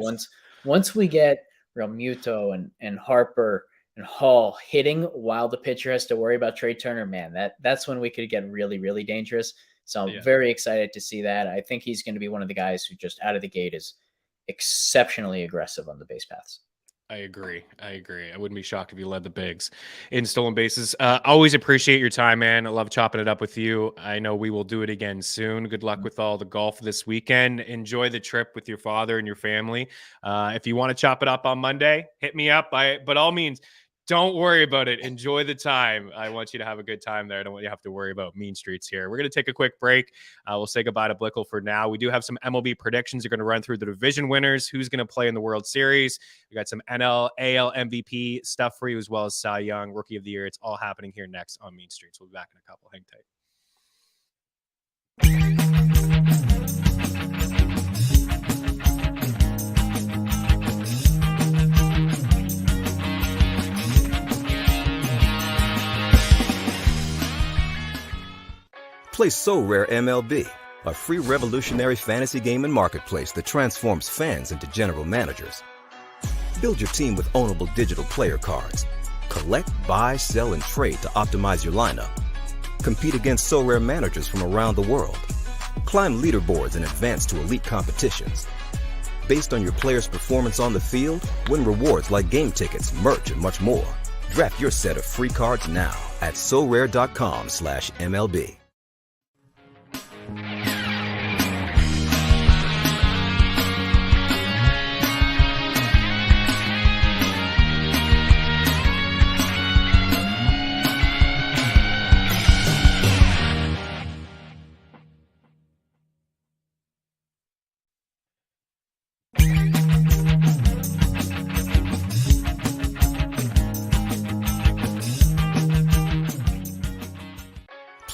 once we get Realmuto and Harper and Hall hitting while the pitcher has to worry about Trey Turner, man, that's when we could get really, really dangerous. So I'm very excited to see that. I think he's going to be one of the guys who just out of the gate is exceptionally aggressive on the base paths. I agree. I wouldn't be shocked if you led the bigs in stolen bases. Always appreciate your time, man. I love chopping it up with you. I know we will do it again soon. Good luck with all the golf this weekend. Enjoy the trip with your father and your family. If you want to chop it up on Monday, hit me up. By all means, don't worry about it. Enjoy the time. I want you to have a good time there. I don't want you to have to worry about mean streets here. We're going to take a quick break. We'll say goodbye to Blickle for now. We do have some MLB predictions. We're going to run through the division winners, who's going to play in the World Series. We got some NL, AL MVP stuff for you, as well as Cy Young, Rookie of the Year. It's all happening here next on Mean Streets. We'll be back in a couple. Hang tight. Play So Rare MLB, a free revolutionary fantasy game and marketplace that transforms fans into general managers. Build your team with ownable digital player cards. Collect, buy, sell, and trade to optimize your lineup. Compete against So Rare managers from around the world. Climb leaderboards and advance to elite competitions. Based on your player's performance on the field, win rewards like game tickets, merch, and much more. Draft your set of free cards now at sorare.com/MLB.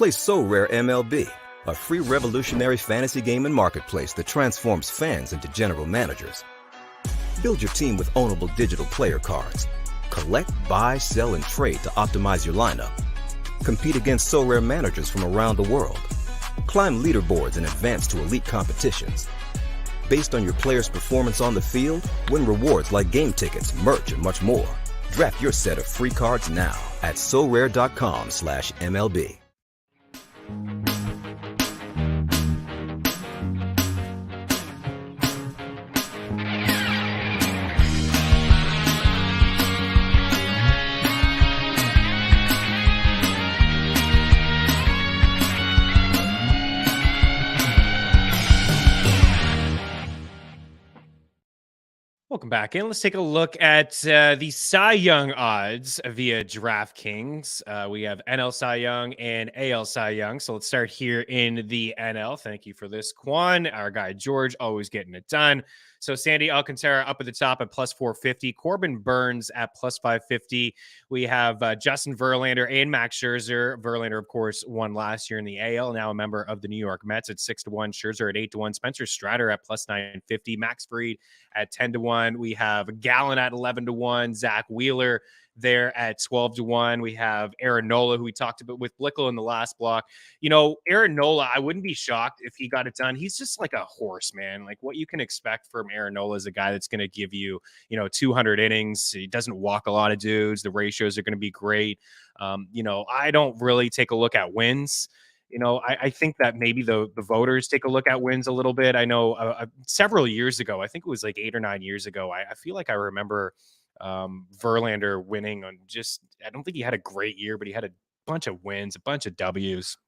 Play So Rare MLB, a free revolutionary fantasy game and marketplace that transforms fans into general managers. Build your team with ownable digital player cards. Collect, buy, sell, and trade to optimize your lineup. Compete against So Rare managers from around the world. Climb leaderboards and advance to elite competitions. Based on your player's performance on the field, win rewards like game tickets, merch, and much more. Draft your set of free cards now at sorare.com/MLB. Welcome back in. Let's take a look at the Cy Young odds via DraftKings. We have NL Cy Young and AL Cy Young. So let's start here in the NL. Thank you for this, Quan. Our guy George, always getting it done. So Sandy Alcantara up at the top at plus 450. Corbin Burns at plus 550. We have Justin Verlander and Max Scherzer. Verlander, of course, won last year in the AL. Now a member of the New York Mets at 6-1. Scherzer at 8-1. Spencer Strider at plus 950. Max Fried at 10-1. We have Gallen at 11-1. Zach Wheeler there at 12-1. We have Aaron Nola, who we talked about with Blickle in the last block. You know, Aaron Nola, I wouldn't be shocked if he got it done. He's just like a horse, man. Like what you can expect from Aaron Nola is a guy that's going to give you, 200 innings. He doesn't walk a lot of dudes. The ratios are going to be great. I don't really take a look at wins. I think that maybe the voters take a look at wins a little bit. I know several years ago, I think it was like 8 or 9 years ago, I feel like I remember Verlander winning on I don't think he had a great year, but he had a bunch of wins, a bunch of W's.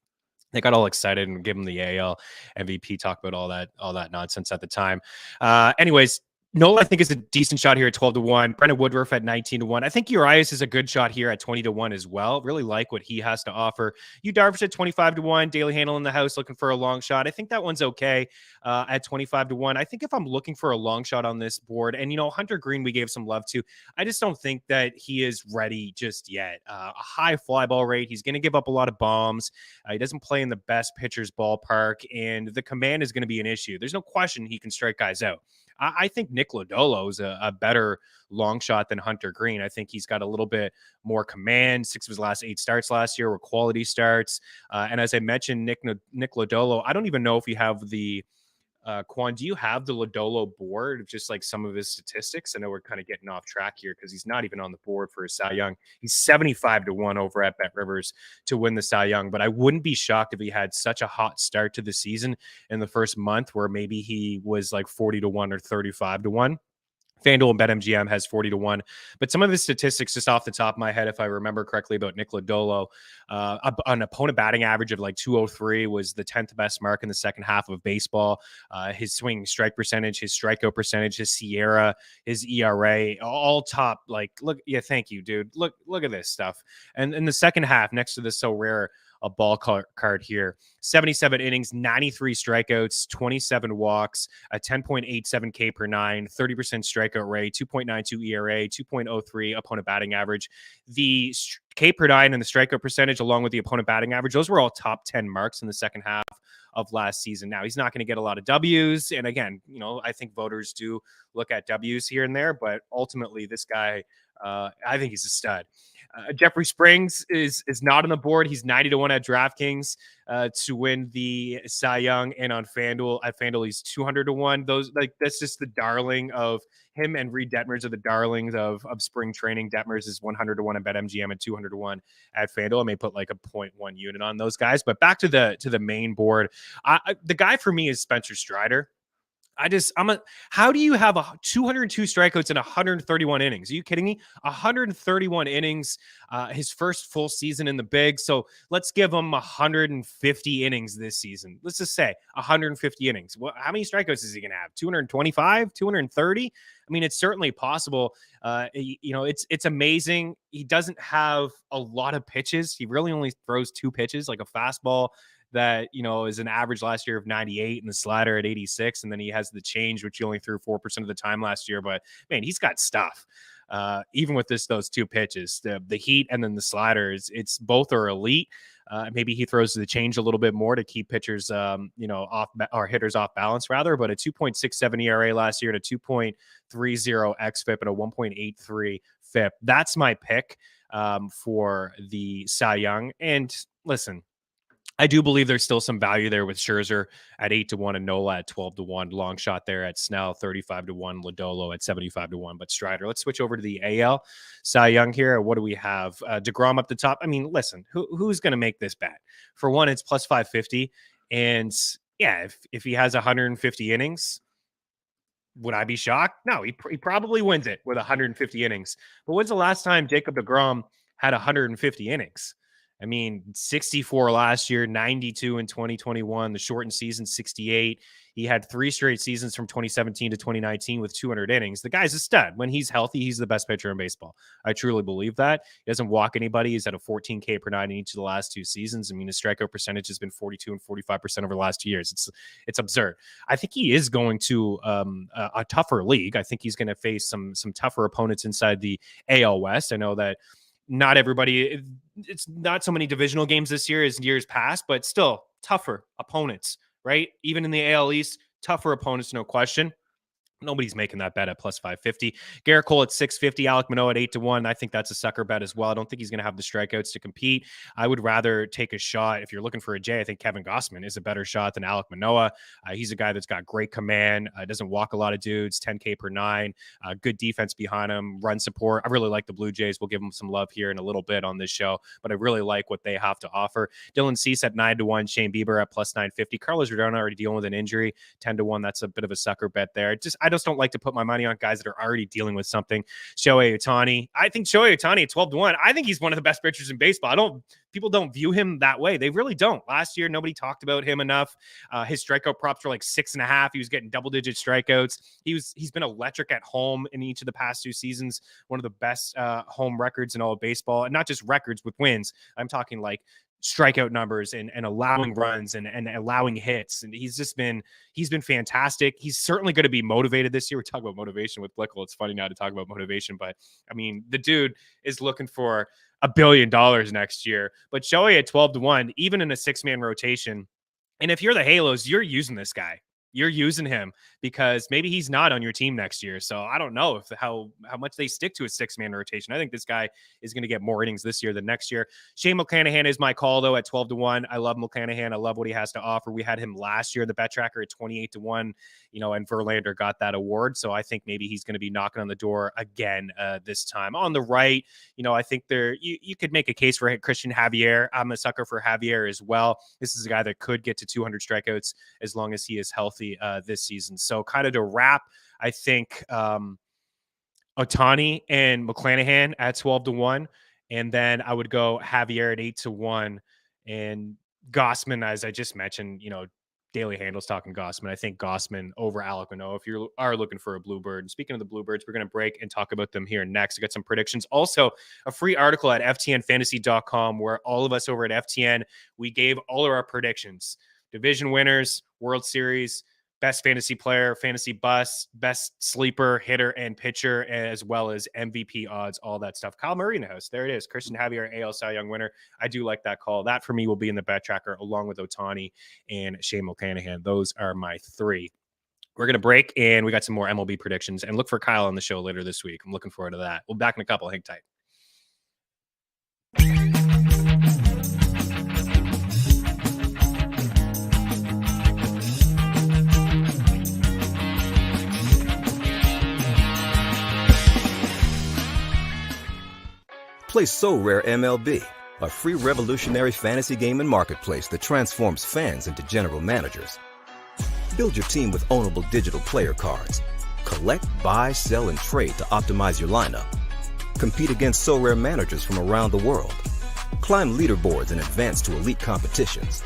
They got all excited and gave him the AL MVP, talk about all that nonsense at the time. Anyways, Nola, I think, is a decent shot here at 12-1. Brendan Woodruff at 19-1. I think Urias is a good shot here at 20-1 as well. Really like what he has to offer. Yu Darvish at 25-1. Daily Handle in the house looking for a long shot. I think that one's okay at 25-1. I think if I'm looking for a long shot on this board, and Hunter Green we gave some love to, I just don't think that he is ready just yet. A high fly ball rate. He's going to give up a lot of bombs. He doesn't play in the best pitcher's ballpark, and the command is going to be an issue. There's no question he can strike guys out. I think Nick Lodolo is a better long shot than Hunter Green. I think he's got a little bit more command. 6 of his last 8 starts last year were quality starts. And as I mentioned, Nick Lodolo, I don't even know if you have the Quan, do you have the Lodolo board of just like some of his statistics? I know we're kind of getting off track here because he's not even on the board for his Cy Young. He's 75-1 over at Bet Rivers to win the Cy Young, but I wouldn't be shocked if he had such a hot start to the season in the first month where maybe he was like 40-1 or 35-1. FanDuel and BetMGM has 40-1. But some of his statistics, just off the top of my head, if I remember correctly, about Nick Lodolo, an opponent batting average of like 203 was the 10th best mark in the second half of baseball. His swinging strike percentage, his strikeout percentage, his SIERA, his ERA, all top. Like, look, yeah, thank you, dude. Look at this stuff. And in the second half, next to this so rare a ball card here, 77 innings, 93 strikeouts, 27 walks, a 10.87 K per 9, 30% strikeout rate, 2.92 ERA, 2.03 opponent batting average. The K per 9 and the strikeout percentage, along with the opponent batting average, those were all top 10 marks in the second half of last season. Now, he's not going to get a lot of W's. And again, I think voters do look at W's here and there, but ultimately this guy, I think he's a stud. Jeffrey Springs is not on the board. He's 90-1 at DraftKings to win the Cy Young, and on FanDuel, he's 200-1. That's just the darling of him, and Reed Detmers are the darlings of spring training. Detmers is 100-1 at BetMGM and 200-1 at FanDuel. I may put like a 0.1 unit on those guys, but back to the main board. The guy for me is Spencer Strider. How do you have 202 strikeouts in 131 innings? Are you kidding me? 131 innings, his first full season in the big. So let's give him 150 innings this season. Let's just say 150 innings. How many strikeouts is he going to have? 225, 230? I mean, it's certainly possible. It's amazing. He doesn't have a lot of pitches. He really only throws 2 pitches, like a fastball that, is an average last year of 98 and the slider at 86. And then he has the change, which he only threw 4% of the time last year. But man, he's got stuff. Even with those 2 pitches, the heat and then the sliders, it's both are elite. Maybe he throws the change a little bit more to keep pitchers, off or hitters off balance rather. But a 2.67 ERA last year, and a 2.30 xFIP, and a 1.83 FIP. That's my pick for the Cy Young. And listen, I do believe there's still some value there with Scherzer at 8-1 and Nola at 12-1. Long shot there at Snell, 35-1. Lodolo at 75-1. But Strider, let's switch over to the AL. Cy Young here. What do we have? DeGrom up the top. I mean, listen, who's going to make this bet? For one, it's plus 550. And yeah, if he has 150 innings, would I be shocked? No, he probably wins it with 150 innings. But when's the last time Jacob DeGrom had 150 innings? I mean, 64 last year, 92 in 2021, the shortened season, 68. He had 3 straight seasons from 2017 to 2019 with 200 innings. The guy's a stud. When he's healthy, he's the best pitcher in baseball. I truly believe that. He doesn't walk anybody. He's at a 14K per nine in each of the last 2 seasons. I mean, his strikeout percentage has been 42 and 45% over the last 2 years. It's absurd. I think he is going to a tougher league. I think he's going to face some tougher opponents inside the AL West. I know that not everybody, it's not so many divisional games this year as years past, but still tougher opponents, right? Even in the AL East, tougher opponents, no question. Nobody's making that bet at plus 550. Garrett Cole at 650, Alek Manoah at 8-1. I think that's a sucker bet as well. I don't think he's going to have the strikeouts to compete. I would rather take a shot. If you're looking for a J, I think Kevin Gausman is a better shot than Alek Manoah. He's a guy that's got great command, doesn't walk a lot of dudes, 10K per nine, good defense behind him, run support. I really like the Blue Jays. We'll give them some love here in a little bit on this show, but I really like what they have to offer. Dylan Cease at 9-1, Shane Bieber at plus 950. Carlos Rodon already dealing with an injury, 10-1. That's a bit of a sucker bet there. I just don't like to put my money on guys that are already dealing with something. Shohei Ohtani. I think Shohei Ohtani at 12-1. I think he's one of the best pitchers in baseball. People don't view him that way. They really don't. Last year, nobody talked about him enough. His strikeout props were like 6.5. He was getting double-digit strikeouts. He's been electric at home in each of the past 2 seasons. One of the best home records in all of baseball, and not just records with wins. I'm talking like strikeout numbers and allowing runs and allowing hits. And he's been fantastic. He's certainly going to be motivated this year. We're talking about motivation with Blickle. It's funny now to talk about motivation, but I mean, the dude is looking for $1 billion next year. But Shohei at 12-1, even in a 6-man rotation. And if you're the Halos, you're using this guy. You're using him because maybe he's not on your team next year. So I don't know how much they stick to a 6-man rotation. I think this guy is going to get more innings this year than next year. Shane McClanahan is my call, though, at 12-1. I love McClanahan. I love what he has to offer. We had him last year, the bet tracker, at 28-1, and Verlander got that award. So I think maybe he's going to be knocking on the door again this time. On the right, I think you could make a case for Christian Javier. I'm a sucker for Javier as well. This is a guy that could get to 200 strikeouts as long as he is healthy this season. So kind of to wrap, I think Ohtani and McClanahan at 12-1, and then I would go Javier at 8-1, and Gausman, as I just mentioned, Daily Handle's talking Gausman. I think Gausman over Alek Manoah if you are looking for a Bluebird. And speaking of the Bluebirds, we're going to break and talk about them here next. I got some predictions. Also, a free article at ftnfantasy.com where all of us over at FTN, we gave all of our predictions. Division winners, World Series, best fantasy player, fantasy bust, best sleeper, hitter, and pitcher, as well as MVP odds, all that stuff. Kyle Murray in the house. There it is. Christian Javier, AL Cy Young winner. I do like that call. That, for me, will be in the bet tracker along with Ohtani and Shane McClanahan. Those are my 3. We're going to break, and we got some more MLB predictions. And look for Kyle on the show later this week. I'm looking forward to that. We'll be back in a couple. Hang tight. Play So Rare MLB, a free revolutionary fantasy game and marketplace that transforms fans into general managers. Build your team with ownable digital player cards. Collect, buy, sell, and trade to optimize your lineup. Compete against So Rare managers from around the world. Climb leaderboards and advance to elite competitions.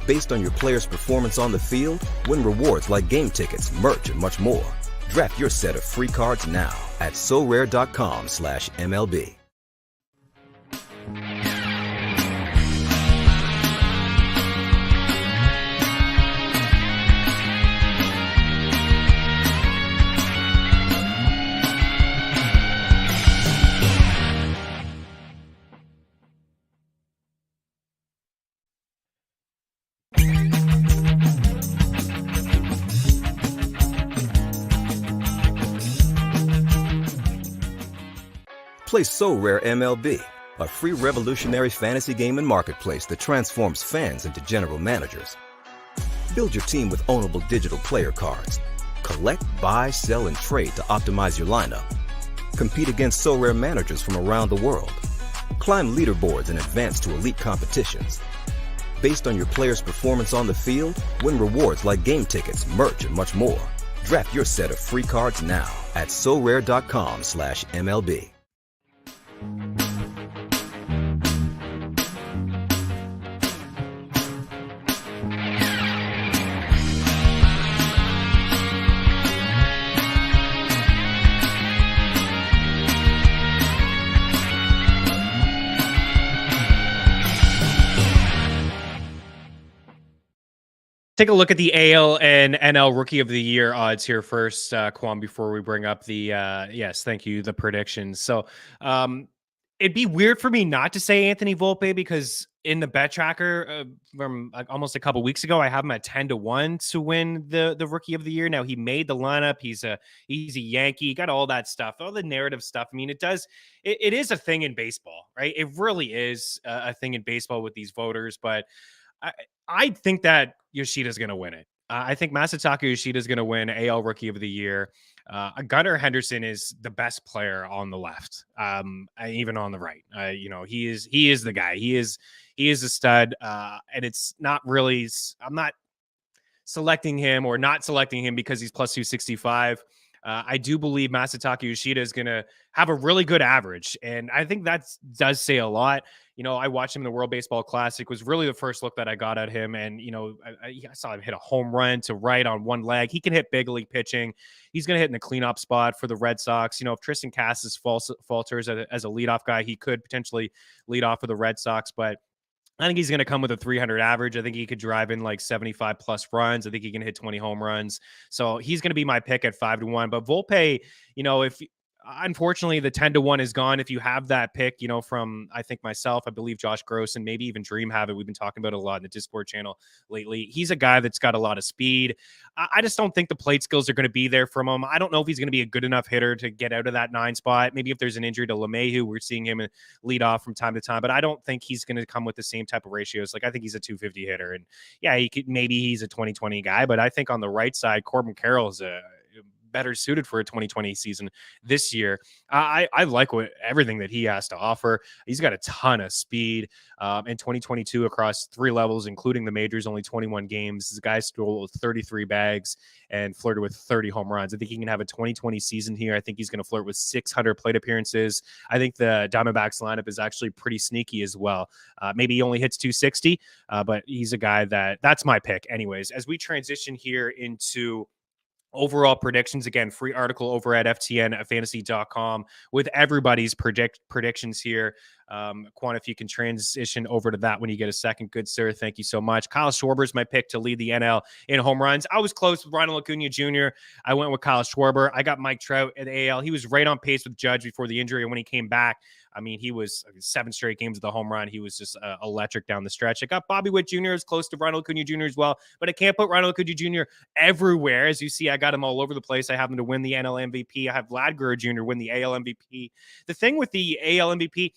Based on your player's performance on the field, win rewards like game tickets, merch, and much more. Draft your set of free cards now at sorare.com/MLB. Play So Rare MLB, a free revolutionary fantasy game and marketplace that transforms fans into general managers. Build your team with ownable digital player cards. Collect, buy, sell, and trade to optimize your lineup. Compete against So Rare managers from around the world. Climb leaderboards and advance to elite competitions. Based on your player's performance on the field, win rewards like game tickets, merch, and much more. Draft your set of free cards now at sorare.com/MLB. Take a look at the AL and NL Rookie of the Year odds here first, Kwam, before we bring up the, yes, thank you, the predictions. So it'd be weird for me not to say Anthony Volpe because in the bet tracker from almost a couple weeks ago, I have him at 10-1 to win the Rookie of the Year. Now, he made the lineup. He's a Yankee, got all that stuff, all the narrative stuff. I mean, it is a thing in baseball, right? It really is a thing in baseball with these voters, but I think that Yoshida's going to win it. I think Masataka Yoshida is going to win AL Rookie of the Year. Gunnar Henderson is the best player on the left, even on the right. He is the guy. He is a stud, and it's not really. I'm not selecting him or not selecting him because he's plus 265. I do believe Masataka Yoshida is going to have a really good average, and I think that does say a lot. I watched him in the World Baseball Classic. Was really the first look that I got at him, and I saw him hit a home run to right on one leg. He can hit big league pitching. He's going to hit in the cleanup spot for the Red Sox. If Tristan Casas falters as a leadoff guy, he could potentially lead off for the Red Sox, but I think he's going to come with a 300 average. I think he could drive in like 75 plus runs. I think he can hit 20 home runs. So he's going to be my pick at 5-1. But Volpe, if unfortunately the 10-1 is gone, if you have that pick, from I think myself, I believe Josh Gross and maybe even Dream have it. We've been talking about it a lot in the Discord channel lately. He's a guy that's got a lot of speed. I just don't think the plate skills are going to be there from him. I don't know if he's going to be a good enough hitter to get out of that 9 spot. Maybe if there's an injury to LeMahieu, we're seeing him lead off from time to time, but I don't think he's going to come with the same type of ratios. Like I think he's a 250 hitter, and yeah, maybe he's a 2020 guy, but I think on the right side, Corbin Carroll is a better suited for a 2020 season this year. I like everything that he has to offer. He's got a ton of speed in 2022 across 3 levels, including the majors, only 21 games. This guy stole 33 bags and flirted with 30 home runs. I think he can have a 2020 season here. I think he's going to flirt with 600 plate appearances. I think the Diamondbacks lineup is actually pretty sneaky as well. Maybe he only hits 260, but he's a guy that's my pick anyways. As we transition here into overall predictions, again, free article over at ftnfantasy.com with everybody's predictions here. Quan, if you can transition over to that when you get a second, good sir. Thank you so much. Kyle Schwarber's my pick to lead the NL in home runs. I was close with Ronald Acuna Jr. I went with Kyle Schwarber. I got Mike Trout at AL. He was right on pace with Judge before the injury, and when he came back, I mean, he was 7 straight games of the home run. He was just electric down the stretch. I got Bobby Witt Jr. as close to Ronald Acuna Jr. as well, but I can't put Ronald Acuna Jr. everywhere. As you see, I got him all over the place. I have him to win the NL MVP. I have Vlad Guerrero Jr. win the AL MVP. The thing with the AL MVP,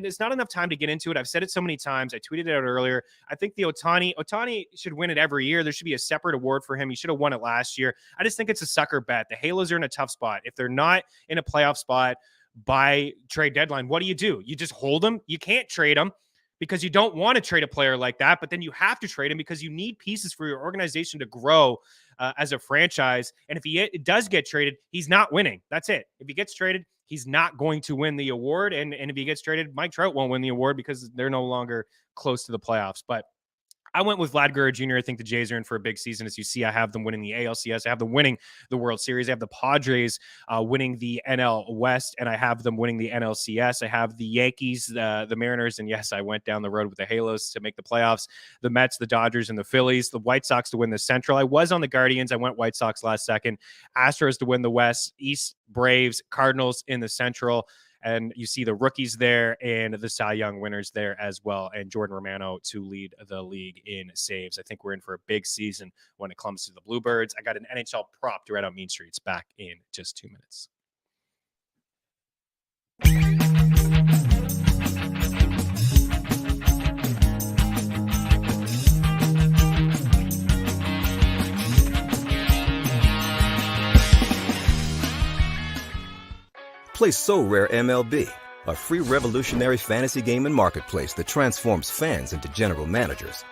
there's not enough time to get into it. I've said it so many times. I tweeted it out earlier. I think the Ohtani should win it every year. There should be a separate award for him. He should have won it last year. I just think it's a sucker bet. The Halos are in a tough spot. If they're not in a playoff spot by trade deadline, what do? You just hold them. You can't trade them because you don't want to trade a player like that, but then you have to trade him because you need pieces for your organization to grow as a franchise. And if he does get traded, he's not winning. That's it. If he gets traded, he's not going to win the award. And if he gets traded, Mike Trout won't win the award because they're no longer close to the playoffs. But I went with Vlad Guerrero Jr. I think the Jays are in for a big season. As you see, I have them winning the ALCS. I have them winning the World Series. I have the Padres winning the NL West, and I have them winning the NLCS. I have the Yankees, the Mariners, and yes, I went down the road with the Halos to make the playoffs. The Mets, the Dodgers, and the Phillies. The White Sox to win the Central. I was on the Guardians. I went White Sox last second. Astros to win the West. East, Braves, Cardinals in the Central. And you see the rookies there and the Cy Young winners there as well. And Jordan Romano to lead the league in saves. I think we're in for a big season when it comes to the Bluebirds. I got an NHL prop to right on Mean Streets back in just 2 minutes. Play So Rare MLB, a free revolutionary fantasy game and marketplace that transforms fans into general managers.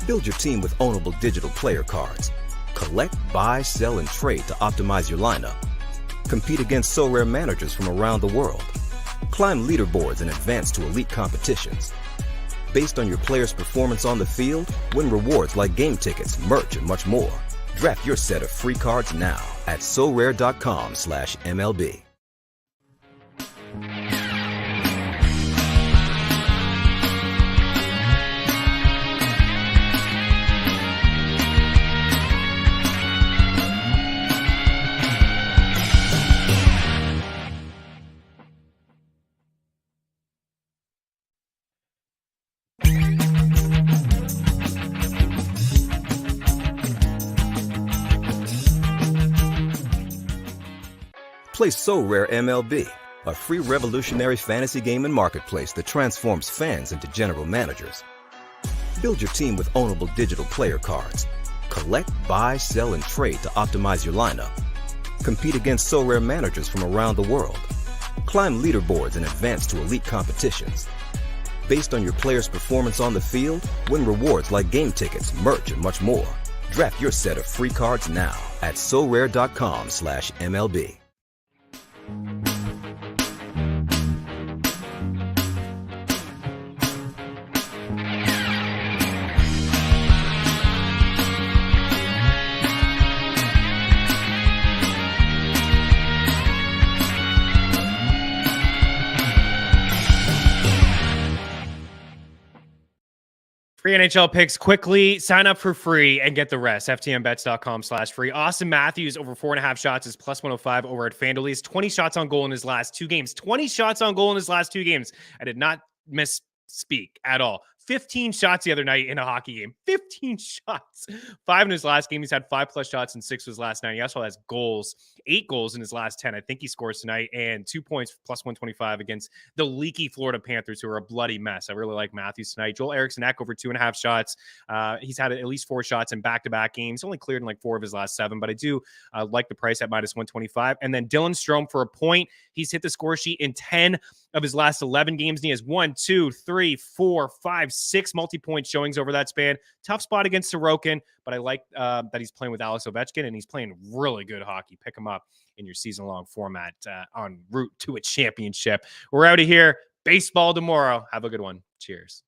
Build your team with ownable digital player cards. Collect, buy, sell, and trade to optimize your lineup. Compete against So Rare managers from around the world. Climb leaderboards and advance to elite competitions. Based on your player's performance on the field, win rewards like game tickets, merch, and much more. Draft your set of free cards now at sorare.com/MLB. Play So Rare MLB, a free revolutionary fantasy game and marketplace that transforms fans into general managers. Build your team with ownable digital player cards. Collect, buy, sell, and trade to optimize your lineup. Compete against So Rare managers from around the world. Climb leaderboards and advance to elite competitions. Based on your player's performance on the field, win rewards like game tickets, merch, and much more. Draft your set of free cards now at sorare.com/MLB. Free NHL picks quickly. Sign up for free and get the rest. FTNBets.com/free. Austin Matthews over 4.5 shots is +105 over at FanDuel. He's 20 shots on goal in his last 2 games. 20 shots on goal in his last 2 games. I did not misspeak at all. 15 shots the other night in a hockey game. 15 shots. 5 in his last game. He's had 5+ shots and 6 of his last 9. He also has goals. 8 goals in his last 10. I think he scores tonight. And 2 points +125 against the leaky Florida Panthers, who are a bloody mess. I really like Matthews tonight. Joel Eriksson-Ek over 2.5 shots. He's had at least 4 shots in back-to-back games. Only cleared in like 4 of his last 7. But I do like the price at -125. And then Dylan Strome for a point. He's hit the score sheet in 10 of his last 11 games, and he has 1, 2, 3, 4, 5, 6 multi-point showings over that span. Tough spot against Sorokin, but I like that he's playing with Alex Ovechkin, and he's playing really good hockey. Pick him up in your season-long format en route to a championship. We're out of here. Baseball tomorrow. Have a good one. Cheers.